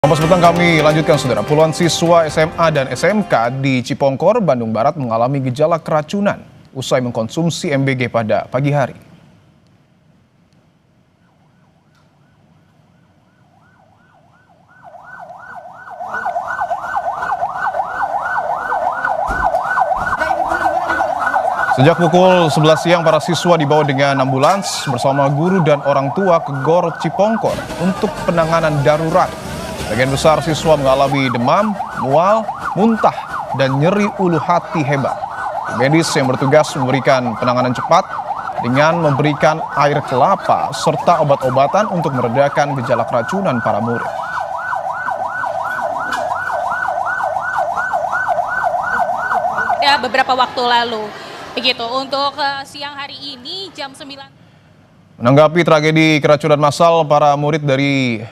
Kompas petang kami lanjutkan saudara. Puluhan siswa SMA dan SMK di Cipongkor, Bandung Barat mengalami gejala keracunan usai mengkonsumsi MBG pada pagi hari. Sejak pukul 11 siang, para siswa dibawa dengan ambulans bersama guru dan orang tua ke GOR Cipongkor untuk penanganan darurat. Sebagian besar siswa mengalami demam, mual, muntah, dan nyeri ulu hati hebat. Tim medis yang bertugas memberikan penanganan cepat dengan memberikan air kelapa serta obat-obatan untuk meredakan gejala keracunan para murid. Ya, beberapa waktu lalu. Begitu, untuk siang hari ini jam 9. Menanggapi tragedi keracunan massal para murid dari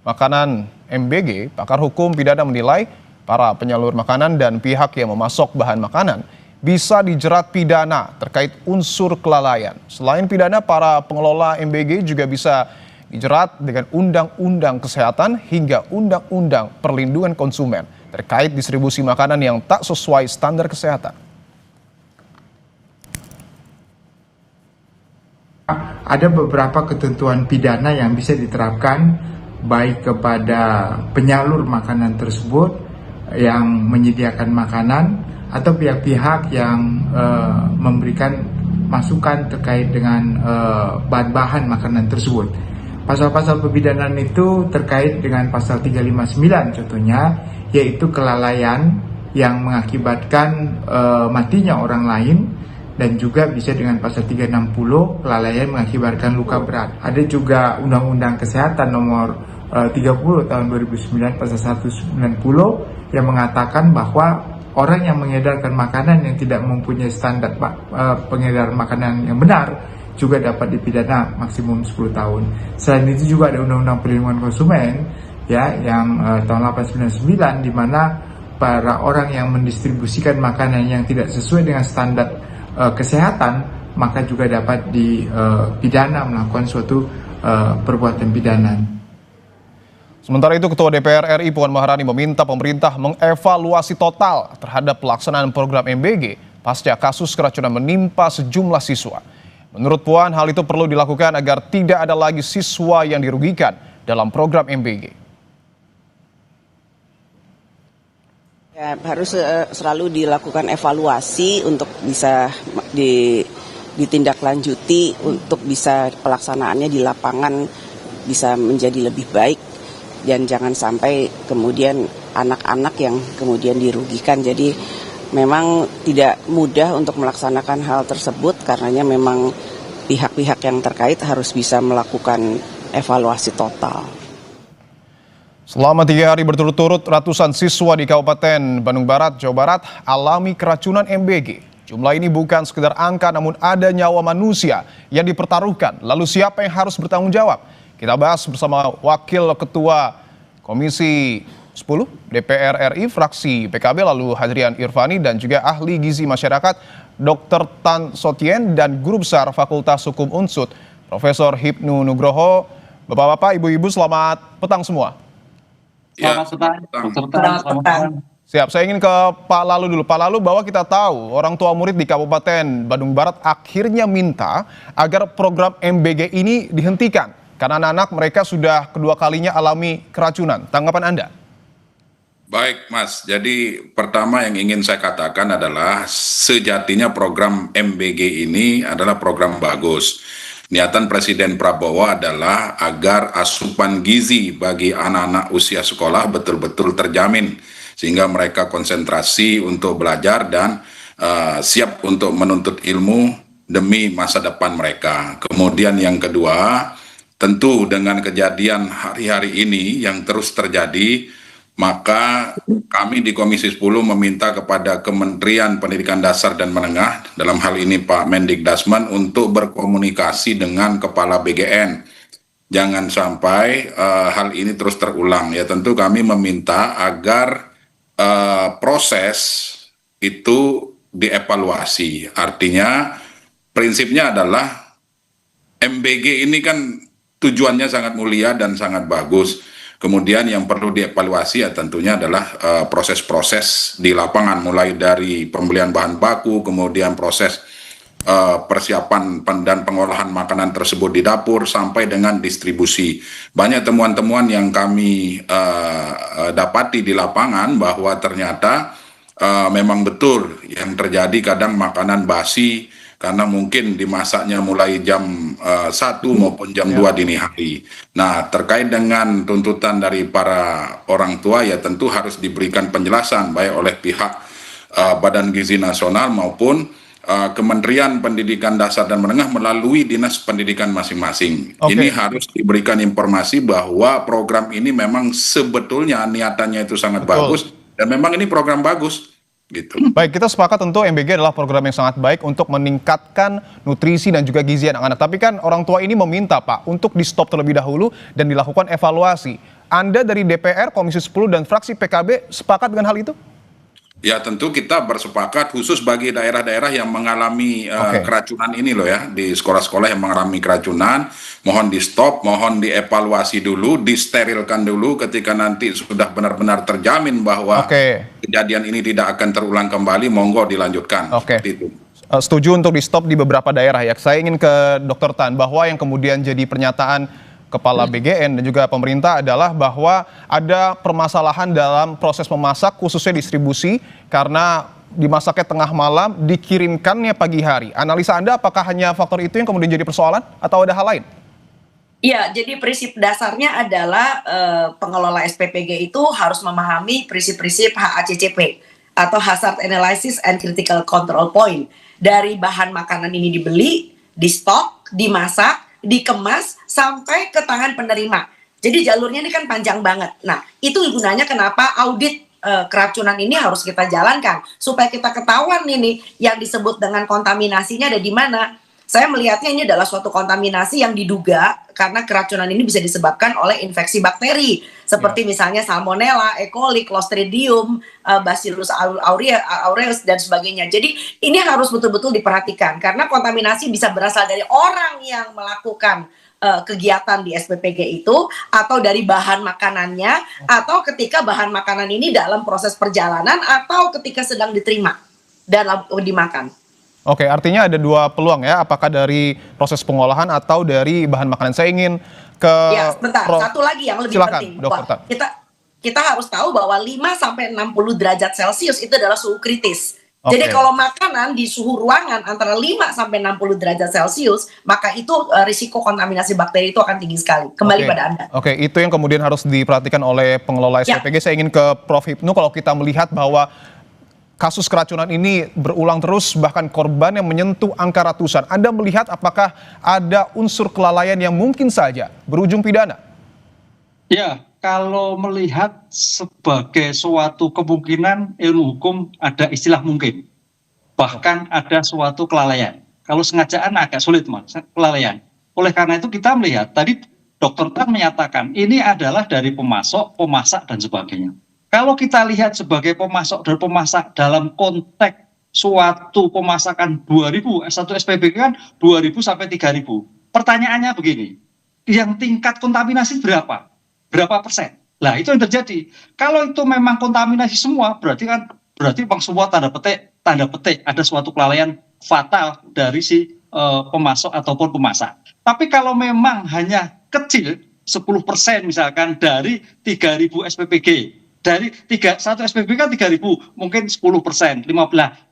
makanan MBG, pakar hukum pidana menilai para penyalur makanan dan pihak yang memasok bahan makanan bisa dijerat pidana terkait unsur kelalaian. Selain pidana, para pengelola MBG juga bisa dijerat dengan Undang-Undang Kesehatan hingga Undang-Undang Perlindungan Konsumen terkait distribusi makanan yang tak sesuai standar kesehatan. Ada beberapa ketentuan pidana yang bisa diterapkan baik kepada penyalur makanan tersebut yang menyediakan makanan atau pihak-pihak yang memberikan masukan terkait dengan bahan-bahan makanan tersebut. Pasal-pasal pemidanaan itu terkait dengan pasal 359 contohnya, yaitu kelalaian yang mengakibatkan matinya orang lain, dan juga bisa dengan pasal 360 kelalaian mengakibatkan luka berat. Ada juga Undang-Undang Kesehatan nomor 30 tahun 2009 pasal 190 yang mengatakan bahwa orang yang mengedarkan makanan yang tidak mempunyai standar pengedaran makanan yang benar juga dapat dipidana maksimum 10 tahun. Selain itu juga ada Undang-Undang Perlindungan Konsumen ya yang tahun 899 di mana para orang yang mendistribusikan makanan yang tidak sesuai dengan standar kesehatan maka juga dapat dipidana melakukan suatu perbuatan pidana. Sementara itu, Ketua DPR RI Puan Maharani meminta pemerintah mengevaluasi total terhadap pelaksanaan program MBG pasca kasus keracunan menimpa sejumlah siswa. Menurut Puan, hal itu perlu dilakukan agar tidak ada lagi siswa yang dirugikan dalam program MBG. Ya, harus selalu dilakukan evaluasi untuk bisa ditindaklanjuti untuk bisa pelaksanaannya di lapangan bisa menjadi lebih baik dan jangan sampai kemudian anak-anak yang kemudian dirugikan. Jadi memang tidak mudah untuk melaksanakan hal tersebut karenanya memang pihak-pihak yang terkait harus bisa melakukan evaluasi total. Selama 3 hari berturut-turut, ratusan siswa di Kabupaten Bandung Barat, Jawa Barat alami keracunan MBG. Jumlah ini bukan sekedar angka, namun ada nyawa manusia yang dipertaruhkan. Lalu siapa yang harus bertanggung jawab? Kita bahas bersama Wakil Ketua Komisi 10 DPR RI fraksi PKB, lalu Hadrian Irvani, dan juga ahli gizi masyarakat Dr. Tan Sotien dan Guru Besar Fakultas Hukum Unsud Profesor Hipnu Nugroho. Bapak-bapak, ibu-ibu, selamat petang semua. Selamat petang. Siap, saya ingin ke Pak Lalu dulu. Pak Lalu, bahwa kita tahu orang tua murid di Kabupaten Bandung Barat akhirnya minta agar program MBG ini dihentikan karena anak-anak mereka sudah kedua kalinya alami keracunan. Tanggapan Anda? Baik, Mas. Jadi pertama yang ingin saya katakan adalah sejatinya program MBG ini adalah program bagus. Niatan Presiden Prabowo adalah agar asupan gizi bagi anak-anak usia sekolah betul-betul terjamin sehingga mereka konsentrasi untuk belajar dan siap untuk menuntut ilmu demi masa depan mereka. Kemudian yang kedua, tentu dengan kejadian hari-hari ini yang terus terjadi, maka kami di Komisi 10 meminta kepada Kementerian Pendidikan Dasar dan Menengah, dalam hal ini Pak Mendikdasman, untuk berkomunikasi dengan Kepala BGN. Jangan sampai hal ini terus terulang. Ya, tentu kami meminta agar proses itu dievaluasi. Artinya prinsipnya adalah MBG ini kan tujuannya sangat mulia dan sangat bagus. Kemudian yang perlu dievaluasi ya tentunya adalah proses-proses di lapangan, mulai dari pembelian bahan baku, kemudian proses persiapan dan pengolahan makanan tersebut di dapur sampai dengan distribusi. Banyak temuan-temuan yang kami dapati di lapangan bahwa ternyata memang betul yang terjadi kadang makanan basi karena mungkin dimasaknya mulai jam 1 maupun jam 2 dini hari. Nah, terkait dengan tuntutan dari para orang tua ya tentu harus diberikan penjelasan baik oleh pihak Badan Gizi Nasional maupun Kementerian Pendidikan Dasar dan Menengah melalui Dinas Pendidikan masing-masing. Ini harus diberikan informasi bahwa program ini memang sebetulnya niatannya itu sangat bagus dan memang ini program bagus. Gitu. Baik, kita sepakat tentu MBG adalah program yang sangat baik untuk meningkatkan nutrisi dan juga gizi anak-anak. Tapi kan orang tua ini meminta Pak untuk di stop terlebih dahulu dan dilakukan evaluasi. Anda dari DPR, Komisi 10 dan fraksi PKB sepakat dengan hal itu? Ya tentu kita bersepakat khusus bagi daerah-daerah yang mengalami keracunan ini loh ya, di sekolah-sekolah yang mengalami keracunan, mohon di stop, mohon dievaluasi dulu, disterilkan dulu ketika nanti sudah benar-benar terjamin bahwa kejadian ini tidak akan terulang kembali, monggo dilanjutkan. Itu. Setuju untuk di stop di beberapa daerah ya. Saya ingin ke Dr. Tan bahwa yang kemudian jadi pernyataan Kepala BGN dan juga pemerintah adalah bahwa ada permasalahan dalam proses memasak khususnya distribusi karena dimasaknya tengah malam, dikirimkannya pagi hari. Analisa Anda apakah hanya faktor itu yang kemudian jadi persoalan atau ada hal lain? Iya, jadi prinsip dasarnya adalah pengelola SPPG itu harus memahami prinsip-prinsip HACCP atau Hazard Analysis and Critical Control Point. Dari bahan makanan ini dibeli, di stok, dimasak, dikemas sampai ke tangan penerima. Jadi jalurnya ini kan panjang banget. Nah, itu gunanya kenapa audit keracunan ini harus kita jalankan supaya kita ketahuan ini yang disebut dengan kontaminasinya ada di mana. Saya melihatnya ini adalah suatu kontaminasi yang diduga karena keracunan ini bisa disebabkan oleh infeksi bakteri seperti misalnya Salmonella, E. coli, Clostridium, Bacillus aureus dan sebagainya. Jadi ini harus betul-betul diperhatikan karena kontaminasi bisa berasal dari orang yang melakukan kegiatan di SPPG itu atau dari bahan makanannya atau ketika bahan makanan ini dalam proses perjalanan atau ketika sedang diterima dan dimakan. Oke, artinya ada dua peluang ya, apakah dari proses pengolahan atau dari bahan makanan. Saya ingin ke sebentar, satu lagi yang lebih penting. Kita harus tahu bahwa 5-60 derajat Celcius itu adalah suhu kritis. Jadi kalau makanan di suhu ruangan antara 5-60 derajat Celcius, maka itu risiko kontaminasi bakteri itu akan tinggi sekali. Kembali pada Anda. Oke, itu yang kemudian harus diperhatikan oleh pengelola SPPG. Saya ingin ke Prof. Hipnu, kalau kita melihat bahwa kasus keracunan ini berulang terus, bahkan korban yang menyentuh angka ratusan. Anda melihat apakah ada unsur kelalaian yang mungkin saja berujung pidana? Ya, kalau melihat sebagai suatu kemungkinan ilmu hukum ada istilah mungkin. Bahkan ada suatu kelalaian. Kalau sengajaan agak sulit, Mas, kelalaian. Oleh karena itu kita melihat, tadi Dr. Tan menyatakan ini adalah dari pemasok, pemasak, dan sebagainya. Kalau kita lihat sebagai pemasok dan pemasak dalam konteks suatu pemasakan 2000, satu SPBG kan 2000 sampai 3000. Pertanyaannya begini, yang tingkat kontaminasi berapa? Berapa persen? Nah, itu yang terjadi. Kalau itu memang kontaminasi semua, berarti memang semua tanda petik ada suatu kelalaian fatal dari si pemasok ataupun pemasak. Tapi kalau memang hanya kecil 10% misalkan dari 3000 SPPG, dari satu SPB kan 3.000, mungkin 10%, 15%.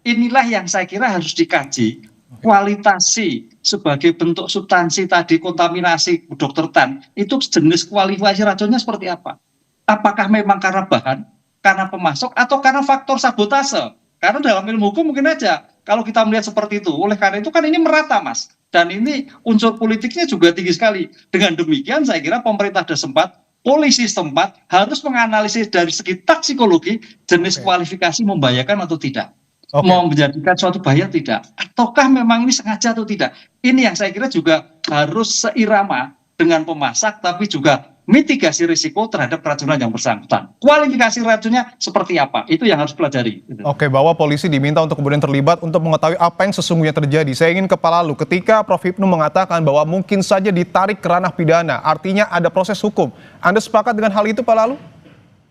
Inilah yang saya kira harus dikaji. Kualitasi sebagai bentuk substansi tadi kontaminasi Dr. Tan, itu jenis kualifikasi racunnya seperti apa? Apakah memang karena bahan, karena pemasok, atau karena faktor sabotase? Karena dalam ilmu hukum mungkin aja, kalau kita melihat seperti itu. Oleh karena itu kan ini merata, Mas. Dan ini unsur politiknya juga tinggi sekali. Dengan demikian saya kira pemerintah ada sempat, polisi setempat harus menganalisis dari segi toksikologi jenis kualifikasi membahayakan atau tidak, mau menjadikan suatu bahaya tidak, ataukah memang ini sengaja atau tidak. Ini yang saya kira juga harus seirama dengan pemasak, tapi juga mitigasi risiko terhadap keracunan yang bersangkutan. Kualifikasi racunnya seperti apa? Itu yang harus pelajari. Oke, bahwa polisi diminta untuk kemudian terlibat untuk mengetahui apa yang sesungguhnya terjadi. Saya ingin ke Pak Lalu, ketika Prof. Hipnu mengatakan bahwa mungkin saja ditarik ke ranah pidana, artinya ada proses hukum. Anda sepakat dengan hal itu, Pak Lalu?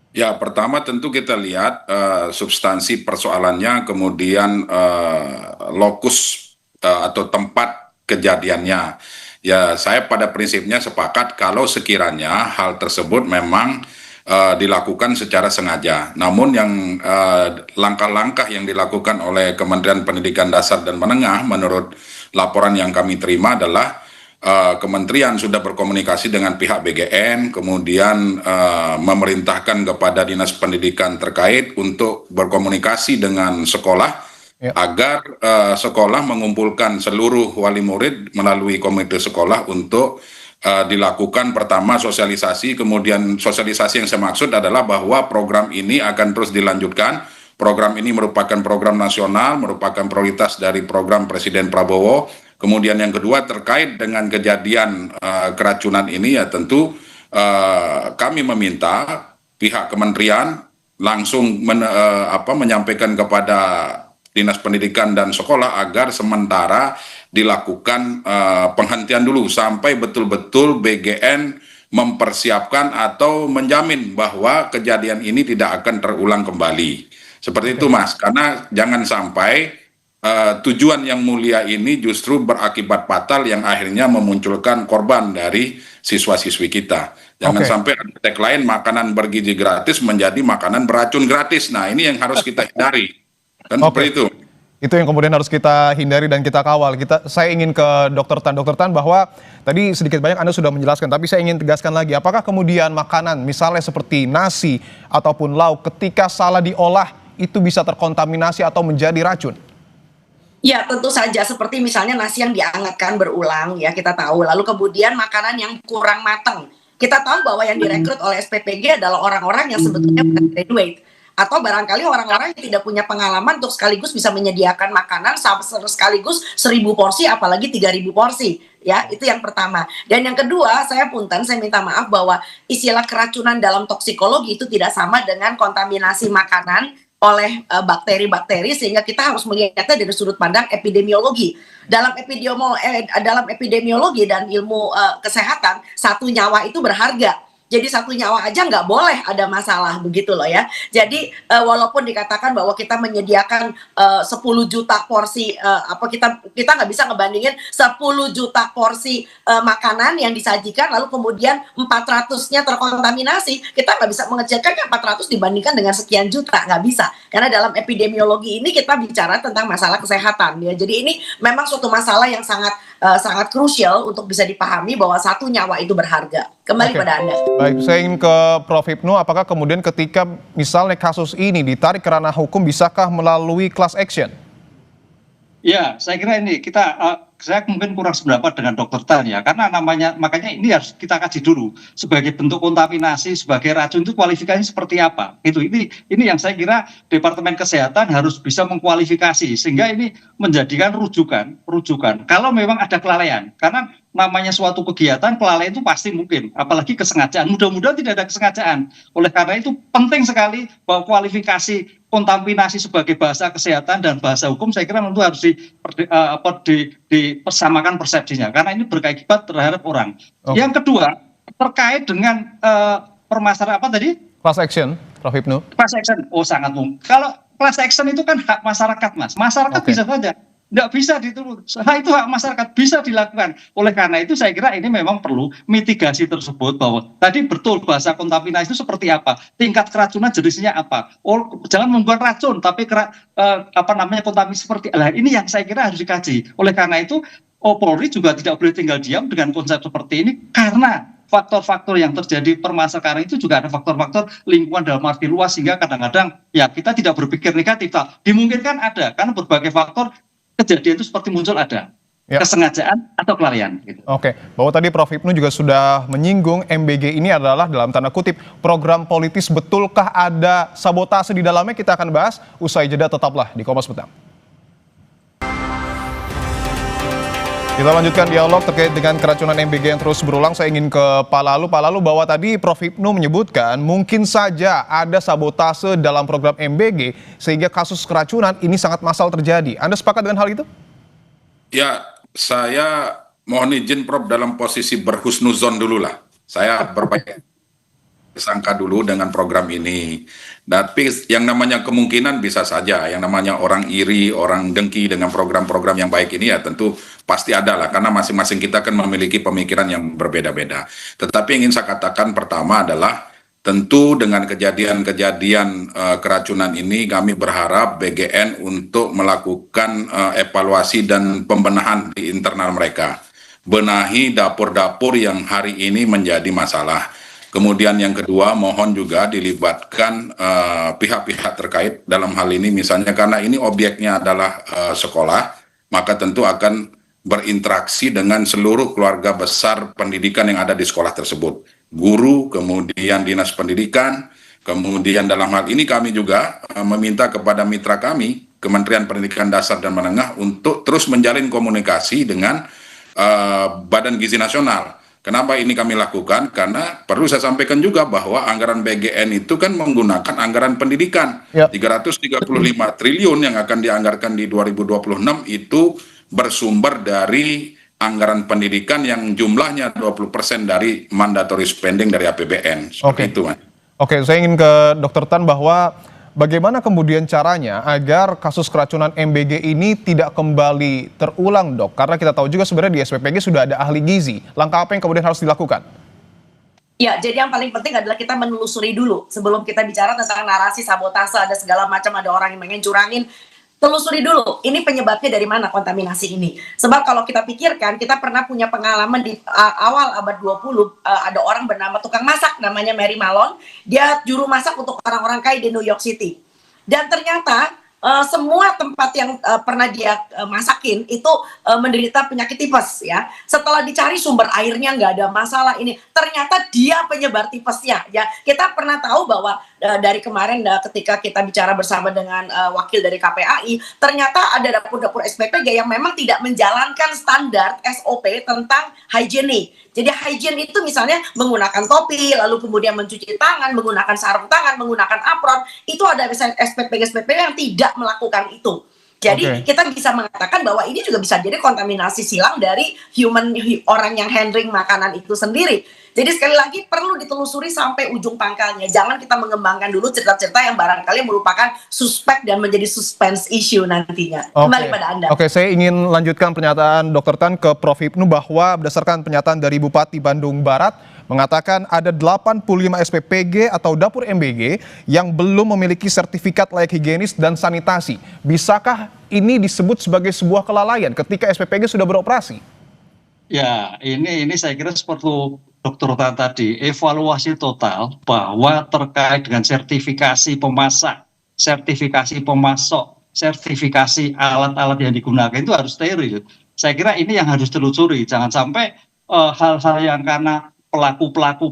Ya, pertama tentu kita lihat substansi persoalannya, kemudian lokus atau tempat kejadiannya. Ya, saya pada prinsipnya sepakat kalau sekiranya hal tersebut memang dilakukan secara sengaja. Namun yang langkah-langkah yang dilakukan oleh Kementerian Pendidikan Dasar dan Menengah menurut laporan yang kami terima adalah Kementerian sudah berkomunikasi dengan pihak BGN, kemudian memerintahkan kepada Dinas Pendidikan terkait untuk berkomunikasi dengan sekolah agar sekolah mengumpulkan seluruh wali murid melalui komite sekolah untuk dilakukan pertama sosialisasi, kemudian sosialisasi yang saya maksud adalah bahwa program ini akan terus dilanjutkan. Program ini merupakan program nasional, merupakan prioritas dari program Presiden Prabowo. Kemudian yang kedua terkait dengan kejadian keracunan ini ya tentu kami meminta pihak kementerian langsung menyampaikan kepada Dinas Pendidikan dan Sekolah agar sementara dilakukan penghentian dulu sampai betul-betul BGN mempersiapkan atau menjamin bahwa kejadian ini tidak akan terulang kembali. Seperti itu, Mas, karena jangan sampai tujuan yang mulia ini justru berakibat fatal yang akhirnya memunculkan korban dari siswa-siswi kita. Jangan sampai ada tagline makanan bergizi gratis menjadi makanan beracun gratis. Nah, ini yang harus kita hindari. Dan seperti itu. Itu yang kemudian harus kita hindari dan kita kawal. Saya ingin ke Dr. Tan, bahwa tadi sedikit banyak Anda sudah menjelaskan, tapi saya ingin tegaskan lagi, apakah kemudian makanan misalnya seperti nasi ataupun lauk ketika salah diolah itu bisa terkontaminasi atau menjadi racun? Ya, tentu saja, seperti misalnya nasi yang dihangatkan berulang, ya kita tahu, lalu kemudian makanan yang kurang matang. Kita tahu bahwa yang direkrut oleh SPPG adalah orang-orang yang sebetulnya bukan graduate, atau barangkali orang-orang yang tidak punya pengalaman untuk sekaligus bisa menyediakan makanan sekaligus 1000 porsi, apalagi 3000 porsi. Ya, itu yang pertama. Dan yang kedua, saya minta maaf bahwa istilah keracunan dalam toksikologi itu tidak sama dengan kontaminasi makanan oleh bakteri-bakteri, sehingga kita harus melihatnya dari sudut pandang epidemiologi. Dalam epidemiologi dan ilmu kesehatan, satu nyawa itu berharga. Jadi satu nyawa aja nggak boleh ada masalah, begitu loh ya. Jadi walaupun dikatakan bahwa kita menyediakan 10 juta porsi, kita nggak bisa ngebandingin 10 juta porsi makanan yang disajikan, lalu kemudian 400-nya terkontaminasi. Kita nggak bisa mengejarkan 400 dibandingkan dengan sekian juta, nggak bisa. Karena dalam epidemiologi ini kita bicara tentang masalah kesehatan. Ya. Jadi ini memang suatu masalah yang sangat krusial untuk bisa dipahami bahwa satu nyawa itu berharga. Kembali pada Anda. Baik, saya ingin ke Prof. Hipnu, apakah kemudian ketika misalnya kasus ini ditarik ke ranah hukum, bisakah melalui class action? Ya, saya kira ini saya mungkin kurang sependapat dengan Dr. Tan ya, karena makanya ini harus kita kaji dulu sebagai bentuk kontaminasi, sebagai racun itu kualifikasinya seperti apa. Ini yang saya kira Departemen Kesehatan harus bisa mengkualifikasi sehingga ini menjadikan rujukan kalau memang ada kelalaian. Karena namanya suatu kegiatan, kelalaian itu pasti mungkin, apalagi kesengajaan. Mudah-mudahan tidak ada kesengajaan. Oleh karena itu penting sekali bahwa kualifikasi kontaminasi sebagai bahasa kesehatan dan bahasa hukum saya kira tentu harus dipersamakan persepsinya, karena ini berkaibat terhadap orang. Yang kedua, terkait dengan permasalahan apa tadi? Class action, Prof. Hipnu. Class action, sangat mungkin. Kalau class action itu kan hak masyarakat, Mas. Masyarakat bisa saja. Nggak bisa diturun. Itu hak masyarakat, bisa dilakukan. Oleh karena itu saya kira ini memang perlu mitigasi tersebut, bahwa tadi betul bahasa kontaminasi itu seperti apa, tingkat keracunan jenisnya apa. Jangan membuat racun, tapi kontaminasi seperti ini yang saya kira harus dikaji. Oleh karena itu Polri juga tidak boleh tinggal diam dengan konsep seperti ini, karena faktor-faktor yang terjadi permasalahan itu juga ada faktor-faktor lingkungan dalam arti luas, sehingga kadang-kadang ya kita tidak berpikir negatif. Dimungkinkan ada, karena berbagai faktor kejadian itu seperti muncul ada kesengajaan atau kelalaian. Gitu. Oke, bahwa tadi Prof. Hipnu juga sudah menyinggung MBG ini adalah dalam tanda kutip program politis, betulkah ada sabotase di dalamnya? Kita akan bahas usai jeda, tetaplah di Kompas Petang. Kita lanjutkan dialog terkait dengan keracunan MBG yang terus berulang. Saya ingin ke Pak Lalu. Pak Lalu, bahwa tadi Prof. Hipnu menyebutkan mungkin saja ada sabotase dalam program MBG sehingga kasus keracunan ini sangat massal terjadi. Anda sepakat dengan hal itu? Ya, saya mohon izin Prof dalam posisi berhusnuzon dulu lah. Saya berbaik sangka dulu dengan program ini. Tapi yang namanya kemungkinan bisa saja, yang namanya orang iri, orang dengki dengan program-program yang baik ini ya tentu pasti ada lah, karena masing-masing kita kan memiliki pemikiran yang berbeda-beda. Tetapi yang ingin saya katakan pertama adalah tentu dengan kejadian-kejadian keracunan ini kami berharap BGN untuk melakukan evaluasi dan pembenahan di internal mereka. Benahi dapur-dapur yang hari ini menjadi masalah. Kemudian yang kedua, mohon juga dilibatkan pihak-pihak terkait dalam hal ini, misalnya karena ini objeknya adalah sekolah, maka tentu akan berinteraksi dengan seluruh keluarga besar pendidikan yang ada di sekolah tersebut. Guru, kemudian dinas pendidikan, kemudian dalam hal ini kami juga meminta kepada mitra kami, Kementerian Pendidikan Dasar dan Menengah, untuk terus menjalin komunikasi dengan Badan Gizi Nasional. Kenapa ini kami lakukan? Karena perlu saya sampaikan juga bahwa anggaran BGN itu kan menggunakan anggaran pendidikan. 335 triliun yang akan dianggarkan di 2026 itu bersumber dari anggaran pendidikan yang jumlahnya 20% dari mandatory spending dari APBN. Seperti itu, Mas. Oke, saya ingin ke Dr. Tan bahwa bagaimana kemudian caranya agar kasus keracunan MBG ini tidak kembali terulang, Dok? Karena kita tahu juga sebenarnya di SPPG sudah ada ahli gizi. Langkah apa yang kemudian harus dilakukan? Ya, jadi yang paling penting adalah kita menelusuri dulu. Sebelum kita bicara tentang narasi sabotase, ada segala macam, ada orang yang pengen curangin, telusuri dulu, ini penyebabnya dari mana kontaminasi ini. Sebab kalau kita pikirkan, kita pernah punya pengalaman di awal abad 20, ada orang bernama tukang masak, namanya Mary Malone. Dia juru masak untuk orang-orang kaya di New York City. Dan ternyata semua tempat yang pernah dia masakin itu menderita penyakit tipes ya. Setelah dicari sumber airnya nggak ada masalah ini, ternyata dia penyebar tipesnya ya. Kita pernah tahu bahwa dari kemarin ketika kita bicara bersama dengan wakil dari KPAI, ternyata ada dapur-dapur SPPG yang memang tidak menjalankan standar SOP tentang higienik. Jadi hygiene itu misalnya menggunakan topi, lalu kemudian mencuci tangan, menggunakan sarung tangan, menggunakan apron. Itu ada SPPG yang tidak melakukan itu. Jadi kita bisa mengatakan bahwa ini juga bisa jadi kontaminasi silang dari orang yang handling makanan itu sendiri. Jadi sekali lagi perlu ditelusuri sampai ujung pangkalnya. Jangan kita mengembangkan dulu cerita-cerita yang barangkali merupakan suspek dan menjadi suspense issue nantinya. Kembali pada Anda. Oke, saya ingin lanjutkan pernyataan Dr. Tan ke Prof. Hipnu bahwa berdasarkan pernyataan dari Bupati Bandung Barat mengatakan ada 85 SPPG atau dapur MBG yang belum memiliki sertifikat layak higienis dan sanitasi. Bisakah ini disebut sebagai sebuah kelalaian ketika SPPG sudah beroperasi? Ya, ini saya kira seperti Dr. Tan tadi, evaluasi total bahwa terkait dengan sertifikasi pemasak, sertifikasi pemasok, sertifikasi alat-alat yang digunakan itu harus steril. Saya kira ini yang harus ditelusuri. Jangan sampai hal-hal yang karena pelaku-pelaku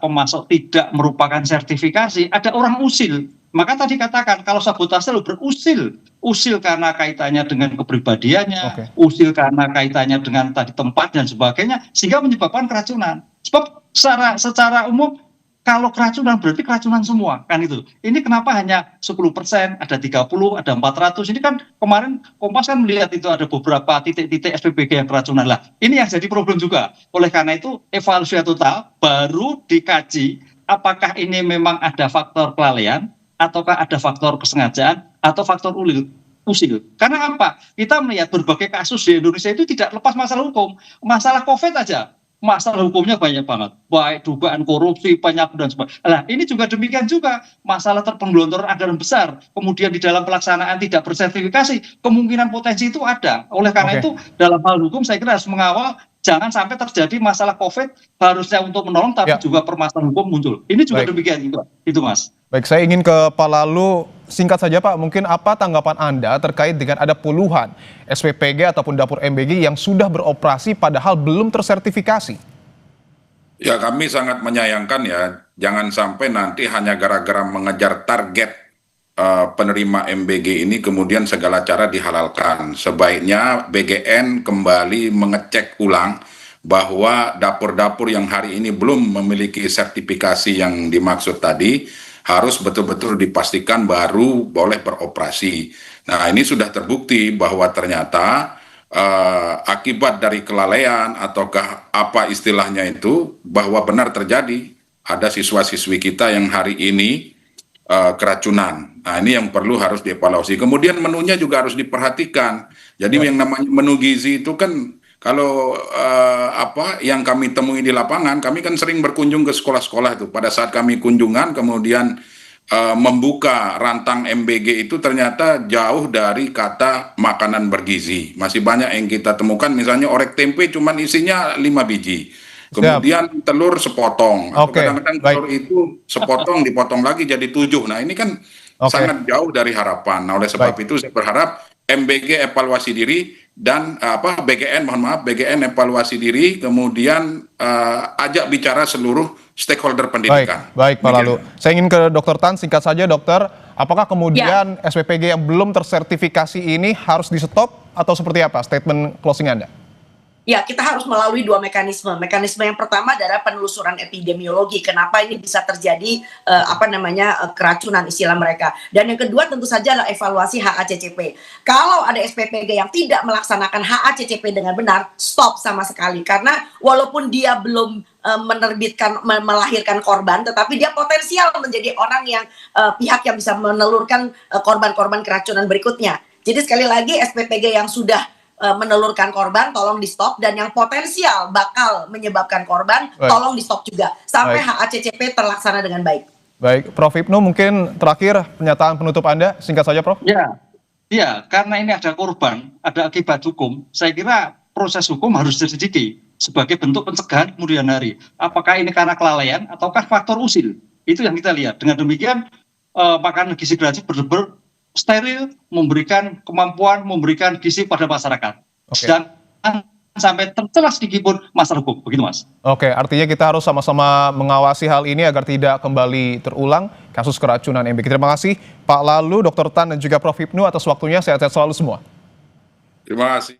pemasok tidak merupakan sertifikasi, ada orang usil. Maka tadi katakan kalau sabotase lu berusil, usil karena kaitannya dengan kepribadiannya, usil karena kaitannya dengan tadi tempat dan sebagainya, sehingga menyebabkan keracunan. Sebab secara umum kalau keracunan berarti keracunan semua kan itu. Ini kenapa hanya 10%, ada 30, ada 400. Ini kan kemarin Kompas kan melihat itu ada beberapa titik-titik SPPG yang keracunan lah. Ini yang jadi problem juga. Oleh karena itu evaluasi total baru dikaji apakah ini memang ada faktor kelalaian ataukah ada faktor kesengajaan atau faktor usil. Karena apa? Kita melihat berbagai kasus di Indonesia itu tidak lepas masalah hukum. Masalah COVID aja. Masalah hukumnya banyak banget, baik dugaan korupsi, penyalahgunaan dan sebagainya. Nah, ini juga demikian juga masalah terpenggelontoran anggaran besar, kemudian di dalam pelaksanaan tidak bersertifikasi, kemungkinan potensi itu ada. Oleh karena itu, dalam hal hukum saya kira harus mengawal jangan sampai terjadi masalah COVID harusnya untuk menolong, tapi juga permasalahan hukum muncul. Ini juga demikian itu, Mas. Baik, saya ingin ke Pak Lalu. Singkat saja Pak, mungkin apa tanggapan Anda terkait dengan ada puluhan SPPG ataupun dapur MBG yang sudah beroperasi padahal belum tersertifikasi? Ya, kami sangat menyayangkan ya, jangan sampai nanti hanya gara-gara mengejar target penerima MBG ini kemudian segala cara dihalalkan. Sebaiknya BGN kembali mengecek ulang bahwa dapur-dapur yang hari ini belum memiliki sertifikasi yang dimaksud tadi harus betul-betul dipastikan baru boleh beroperasi. Nah, ini sudah terbukti bahwa ternyata akibat dari kelalaian ataukah apa istilahnya itu, bahwa benar terjadi ada siswa-siswi kita yang hari ini keracunan. Nah, ini yang perlu harus dievaluasi. Kemudian menunya juga harus diperhatikan. Jadi yang namanya menu gizi itu kan kalau yang kami temui di lapangan, kami kan sering berkunjung ke sekolah-sekolah itu. Pada saat kami kunjungan, kemudian membuka rantang MBG itu ternyata jauh dari kata makanan bergizi. Masih banyak yang kita temukan, misalnya orek tempe cuman isinya 5 biji. Kemudian telur sepotong. Atau kadang-kadang telur itu sepotong dipotong lagi jadi 7. Nah, ini kan sangat jauh dari harapan. Nah, oleh sebab itu saya berharap MBG evaluasi diri dan BGN evaluasi diri, kemudian ajak bicara seluruh stakeholder pendidikan. Baik Pak Lalu. Saya ingin ke Dr. Tan, singkat saja Dokter, apakah kemudian SPPG yang belum tersertifikasi ini harus di stop atau seperti apa statement closing Anda? Ya, kita harus melalui 2 mekanisme. Mekanisme yang pertama adalah penelusuran epidemiologi. Kenapa ini bisa terjadi keracunan istilah mereka. Dan yang kedua tentu saja adalah evaluasi HACCP. Kalau ada SPPG yang tidak melaksanakan HACCP dengan benar, stop sama sekali. Karena walaupun dia belum melahirkan korban, tetapi dia potensial menjadi orang yang pihak yang bisa menelurkan korban-korban keracunan berikutnya. Jadi sekali lagi SPPG yang sudah menelurkan korban tolong di stop, dan yang potensial bakal menyebabkan korban tolong di stop juga sampai HACCP terlaksana dengan baik. Baik, Prof. Ibnu, mungkin terakhir pernyataan penutup Anda, singkat saja Prof. Ya, karena ini ada korban, ada akibat hukum, saya kira proses hukum harus diselidiki sebagai bentuk pencegahan kemudian hari. Apakah ini karena kelalaian ataukah faktor usil? Itu yang kita lihat. Dengan demikian makanan gizi gratis benar-benar steril, memberikan kemampuan, memberikan gizi pada masyarakat. Dan sampai tercelah sedikit pun masalah hukum. Begitu, Mas. Oke, artinya kita harus sama-sama mengawasi hal ini agar tidak kembali terulang kasus keracunan MBG. Terima kasih Pak Lalu, Dr. Tan, dan juga Prof. Ibnu atas waktunya. Sehat-sehat selalu semua. Terima kasih.